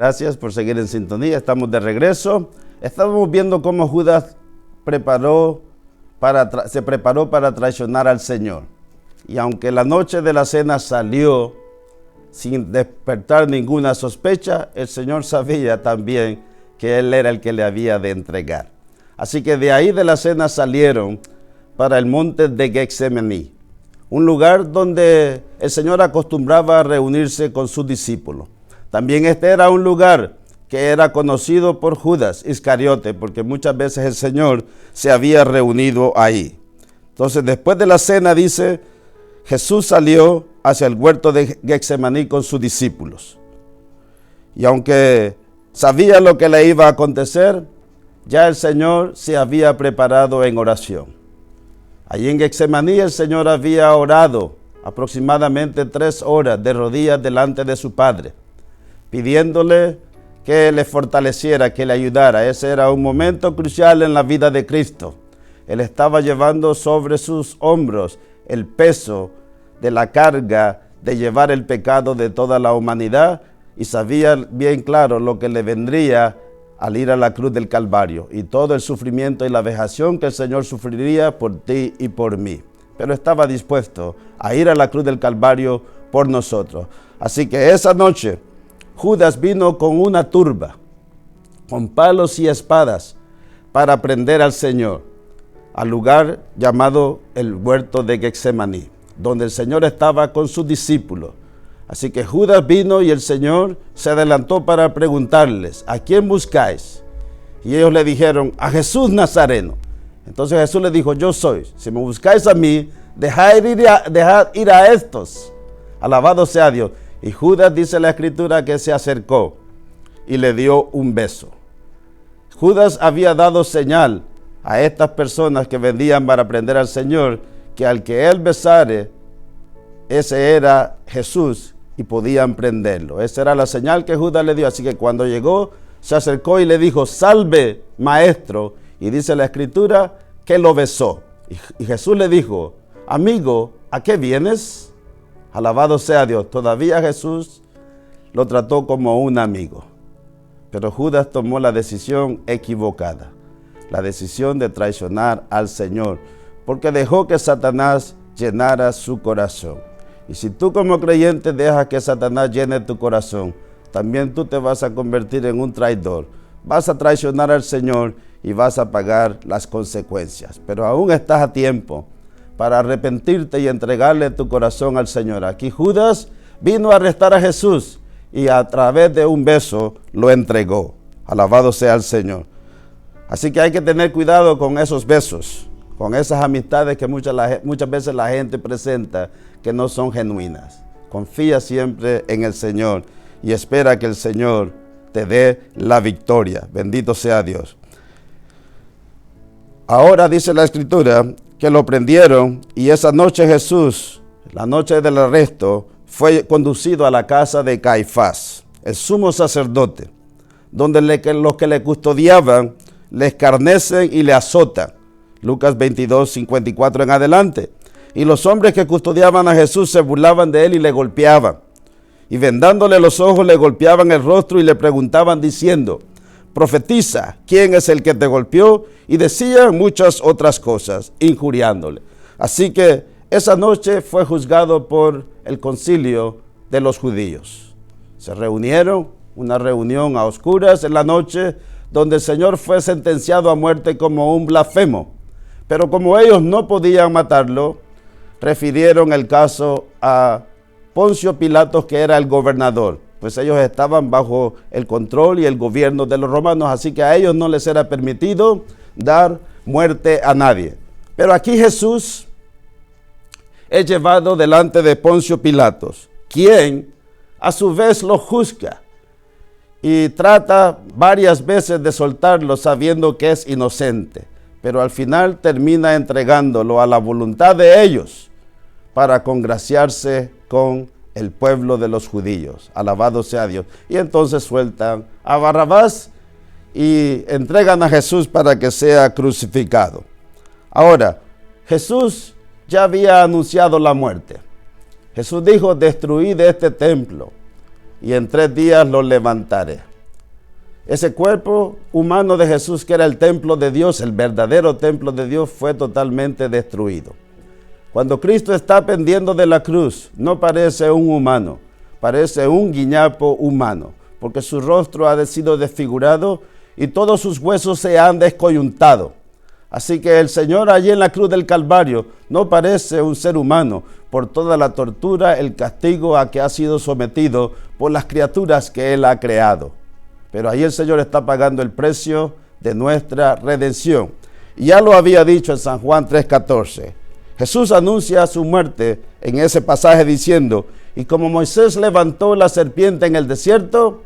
Gracias por seguir en sintonía, estamos de regreso. Estamos viendo cómo Judas se preparó para traicionar al Señor. Y aunque la noche de la cena salió sin despertar ninguna sospecha, el Señor sabía también que Él era el que le había de entregar. Así que de ahí de la cena salieron para el monte de Getsemaní, un lugar donde el Señor acostumbraba a reunirse con sus discípulos. También este era un lugar que era conocido por Judas Iscariote, porque muchas veces el Señor se había reunido ahí. Entonces, después de la cena, dice, Jesús salió hacia el huerto de Getsemaní con sus discípulos. Y aunque sabía lo que le iba a acontecer, ya el Señor se había preparado en oración. Allí en Getsemaní el Señor había orado aproximadamente 3 horas de rodillas delante de su Padre, pidiéndole que le fortaleciera, que le ayudara. Ese era un momento crucial en la vida de Cristo. Él estaba llevando sobre sus hombros el peso de la carga de llevar el pecado de toda la humanidad y sabía bien claro lo que le vendría al ir a la cruz del Calvario y todo el sufrimiento y la vejación que el Señor sufriría por ti y por mí. Pero estaba dispuesto a ir a la cruz del Calvario por nosotros. Así que esa noche Judas vino con una turba, con palos y espadas, para prender al Señor, al lugar llamado el huerto de Getsemaní, donde el Señor estaba con sus discípulos. Así que Judas vino y el Señor se adelantó para preguntarles, ¿a quién buscáis? Y ellos le dijeron, a Jesús Nazareno. Entonces Jesús les dijo, yo soy. Si me buscáis a mí, dejad ir a estos. Alabado sea Dios. Y Judas, dice la Escritura, que se acercó y le dio un beso. Judas había dado señal a estas personas que vendían para prender al Señor, que al que él besare, ese era Jesús y podían prenderlo. Esa era la señal que Judas le dio. Así que cuando llegó, se acercó y le dijo, salve, maestro. Y dice la Escritura que lo besó. Y Jesús le dijo, amigo, ¿a qué vienes? Alabado sea Dios. Todavía Jesús lo trató como un amigo. Pero Judas tomó la decisión equivocada. La decisión de traicionar al Señor. Porque dejó que Satanás llenara su corazón. Y si tú como creyente dejas que Satanás llene tu corazón, también tú te vas a convertir en un traidor. Vas a traicionar al Señor y vas a pagar las consecuencias. Pero aún estás a tiempo para arrepentirte y entregarle tu corazón al Señor. Aquí Judas vino a arrestar a Jesús y a través de un beso lo entregó. Alabado sea el Señor. Así que hay que tener cuidado con esos besos, con esas amistades que muchas veces la gente presenta que no son genuinas. Confía siempre en el Señor y espera que el Señor te dé la victoria. Bendito sea Dios. Ahora dice la Escritura que lo prendieron y esa noche Jesús, la noche del arresto, fue conducido a la casa de Caifás, el sumo sacerdote, donde los que le custodiaban le escarnecen y le azotan. Lucas 22, 54 en adelante. Y los hombres que custodiaban a Jesús se burlaban de él y le golpeaban. Y vendándole los ojos le golpeaban el rostro y le preguntaban diciendo, profetiza, ¿quién es el que te golpeó? Y decían muchas otras cosas, injuriándole. Así que esa noche fue juzgado por el concilio de los judíos. Se reunieron, una reunión a oscuras en la noche, donde el Señor fue sentenciado a muerte como un blasfemo. Pero como ellos no podían matarlo, refirieron el caso a Poncio Pilatos, que era el gobernador. Pues ellos estaban bajo el control y el gobierno de los romanos, así que a ellos no les era permitido dar muerte a nadie. Pero aquí Jesús es llevado delante de Poncio Pilatos, quien a su vez lo juzga y trata varias veces de soltarlo sabiendo que es inocente, pero al final termina entregándolo a la voluntad de ellos para congraciarse con el pueblo de los judíos. Alabado sea Dios. Y entonces sueltan a Barrabás y entregan a Jesús para que sea crucificado. Ahora, Jesús ya había anunciado la muerte. Jesús dijo, destruid este templo y en 3 días lo levantaré. Ese cuerpo humano de Jesús, que era el templo de Dios, el verdadero templo de Dios, fue totalmente destruido. Cuando Cristo está pendiendo de la cruz, no parece un humano, parece un guiñapo humano, porque su rostro ha sido desfigurado y todos sus huesos se han descoyuntado. Así que el Señor allí en la cruz del Calvario no parece un ser humano por toda la tortura, el castigo a que ha sido sometido por las criaturas que Él ha creado. Pero ahí el Señor está pagando el precio de nuestra redención. Y ya lo había dicho en San Juan 3:14. Jesús anuncia su muerte en ese pasaje diciendo: y como Moisés levantó la serpiente en el desierto,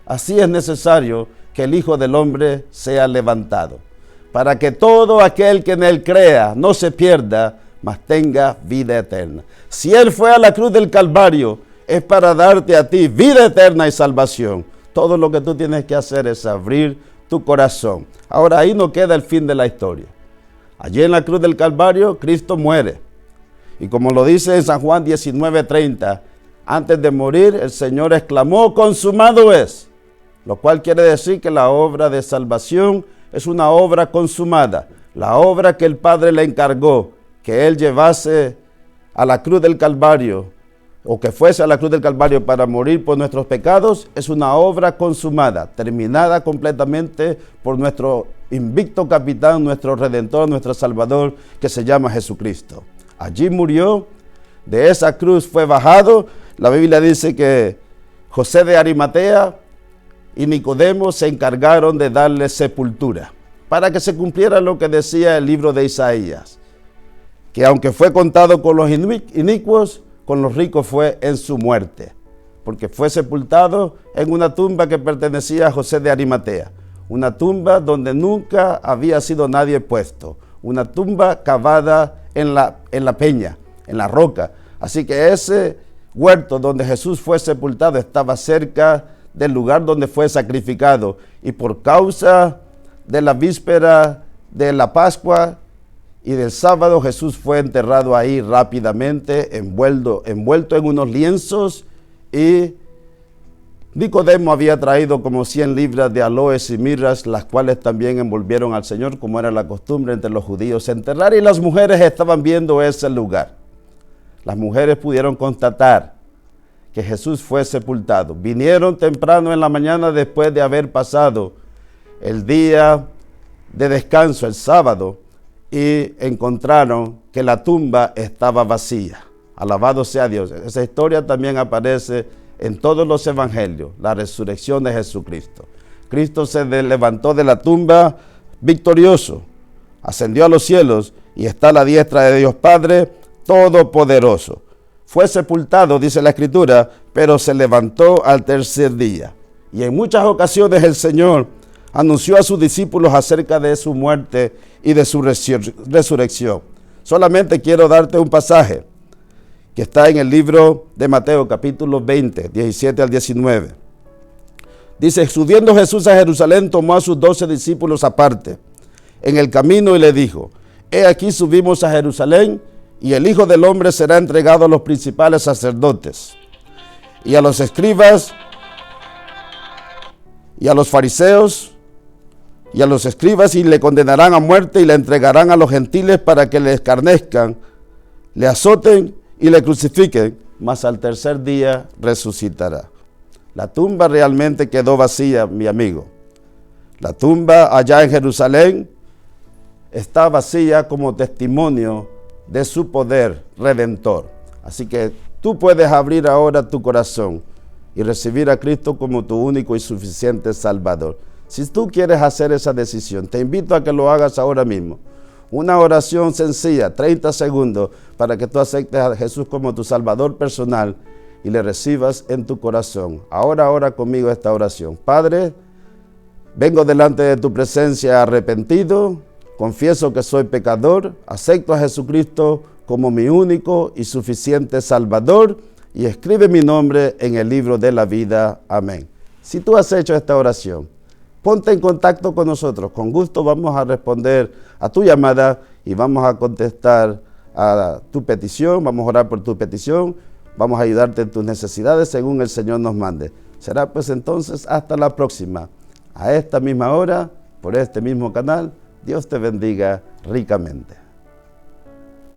así es necesario que el Hijo del Hombre sea levantado, para que todo aquel que en Él crea no se pierda, mas tenga vida eterna. Si Él fue a la cruz del Calvario, es para darte a ti vida eterna y salvación. Todo lo que tú tienes que hacer es abrir tu corazón. Ahora ahí no queda el fin de la historia. Allí en la cruz del Calvario, Cristo muere. Y como lo dice en San Juan 19:30, antes de morir, el Señor exclamó: consumado es. Lo cual quiere decir que la obra de salvación es una obra consumada. La obra que el Padre le encargó, que Él llevase a la cruz del Calvario, o que fuese a la cruz del Calvario para morir por nuestros pecados, es una obra consumada, terminada completamente por nuestro invicto capitán, nuestro Redentor, nuestro Salvador, que se llama Jesucristo. Allí murió, de esa cruz fue bajado. La Biblia dice que José de Arimatea y Nicodemo se encargaron de darle sepultura, para que se cumpliera lo que decía el libro de Isaías, que aunque fue contado con los inicuos, con los ricos fue en su muerte, porque fue sepultado en una tumba que pertenecía a José de Arimatea, una tumba donde nunca había sido nadie puesto, una tumba cavada en la peña, en la roca. Así que ese huerto donde Jesús fue sepultado estaba cerca del lugar donde fue sacrificado, y por causa de la víspera de la Pascua y del sábado, Jesús fue enterrado ahí rápidamente, envuelto en unos lienzos, y Nicodemo había traído como 100 libras de aloes y mirras, las cuales también envolvieron al Señor, como era la costumbre entre los judíos enterrar, y las mujeres estaban viendo ese lugar. Las mujeres pudieron constatar que Jesús fue sepultado. Vinieron temprano en la mañana después de haber pasado el día de descanso, el sábado, y encontraron que la tumba estaba vacía. Alabado sea Dios. Esa historia también aparece en todos los evangelios, la resurrección de Jesucristo. Cristo se levantó de la tumba victorioso, ascendió a los cielos y está a la diestra de Dios Padre Todopoderoso. Fue sepultado, dice la Escritura, pero se levantó al tercer día. Y en muchas ocasiones el Señor anunció a sus discípulos acerca de su muerte y de su resurrección. Solamente quiero darte un pasaje que está en el libro de Mateo, capítulo 20, 17 al 19. Dice: subiendo Jesús a Jerusalén, tomó a sus 12 discípulos aparte en el camino y le dijo: he aquí subimos a Jerusalén, y el Hijo del Hombre será entregado a los principales sacerdotes y a los escribas y a los fariseos y a los escribas, y le condenarán a muerte y le entregarán a los gentiles para que le escarnezcan, le azoten y le crucifiquen, mas al tercer día resucitará. La tumba realmente quedó vacía, mi amigo. La tumba allá en Jerusalén está vacía como testimonio de su poder redentor. Así que tú puedes abrir ahora tu corazón y recibir a Cristo como tu único y suficiente Salvador. Si tú quieres hacer esa decisión, te invito a que lo hagas ahora mismo. Una oración sencilla, 30 segundos, para que tú aceptes a Jesús como tu Salvador personal y le recibas en tu corazón. Ahora ora conmigo esta oración. Padre, vengo delante de tu presencia arrepentido, confieso que soy pecador, acepto a Jesucristo como mi único y suficiente Salvador y escribe mi nombre en el libro de la vida. Amén. Si tú has hecho esta oración, ponte en contacto con nosotros. Con gusto vamos a responder a tu llamada y vamos a contestar a tu petición. Vamos a orar por tu petición. Vamos a ayudarte en tus necesidades según el Señor nos mande. Será pues entonces hasta la próxima. a esta misma hora, por este mismo canal. Dios te bendiga ricamente.